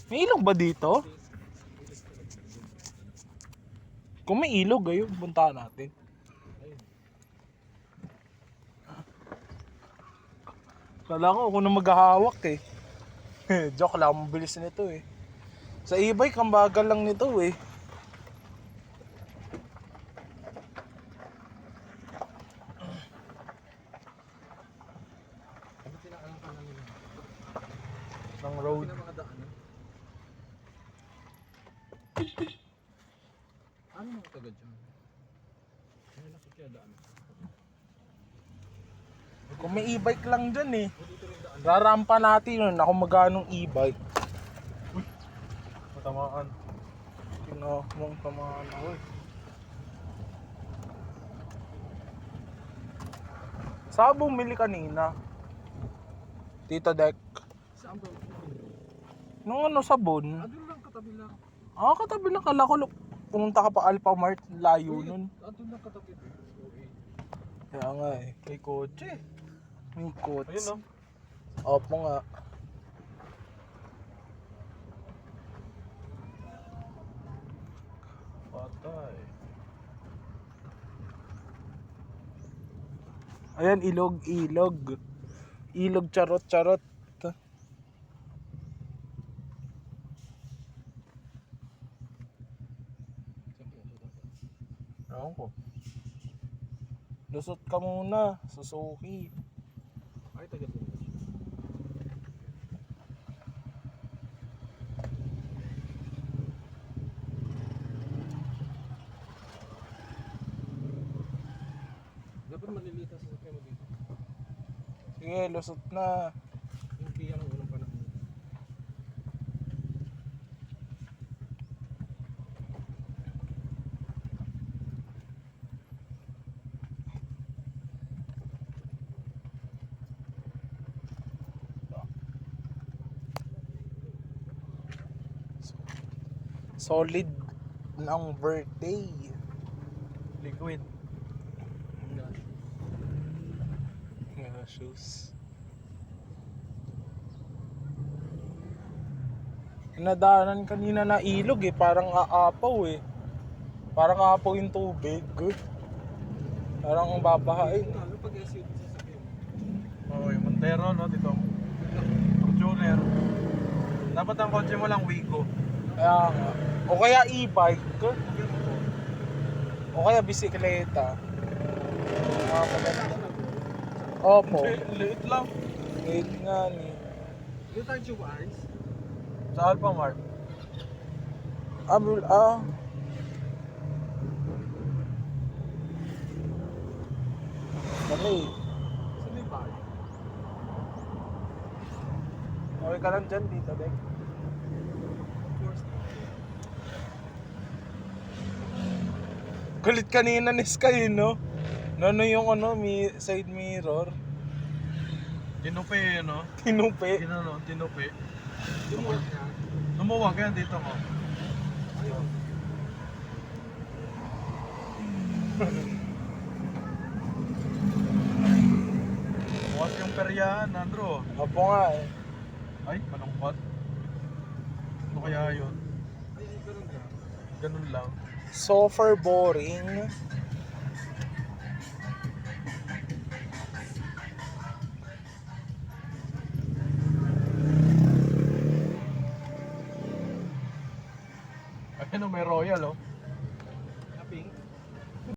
May ilog ba dito? Kung may ilog, ayun, puntahan natin. Kala ko ako na maghahawak eh. Joke lang, mabilis nito eh. Sa e-bike, ang bagal lang nito eh. Ng road. Ano mga taga dyan? May nakikiyadaan. Kung may e-bike lang dyan eh. Rarampa natin yun. Ako magkanong e-bike. Uy, matamaan. Mong tamaan ako eh. Saan bumili kanina? Tito Dek. Saan ba? Nung ano, sabon? Doon lang, katabi lang. Katabi lang. Kala ko pumunta ka pa Alpha Mart. Layo nun. Doon lang katabi. Okay. Kaya nga eh. May kotse. May kotse. Ayun no? Opo nga. Patay. Ayan, ilog. Ilog, charot. Ewan ko. Lusot ka muna, Suzuki. Ay, taga doon. Dapat maliliit ang sasakyan mo dito. Sige, lusot na. Yung Kia ng unang panahon. Solid ng birthday. Liquid. Shoes. Nadaanan kanina na ilog eh, parang aapaw eh. Parang aapaw yung tubig. Parang ang babahain. Ano pag SUV sasakyan mo? Oo, yung Montero, no, dito. Fortuner. Dapat ang kotse mo lang Wigo. Kaya nga. O kaya e-bike. O kaya bisikleta. Opo. Liit lang. Liit nga ni. Doon tayo tube eyes. Sa Alpha Mart. Dali. Saan may bahay? Okay ka lang dyan dito, Dek. Of course. Kulit kanina ni Sky, no? Ano yung side mirror? Tinupi, no? Tinupi. Tinupi. Lumuwag na. Lumuwag yan dito mo. Ayun. Bukas yung peryahan, Andro. Opo nga eh. Ay, malungkot. Ano kaya yun? Ay, ganun ka. Ganun lang. Super boring. Ayun, may royal, oh.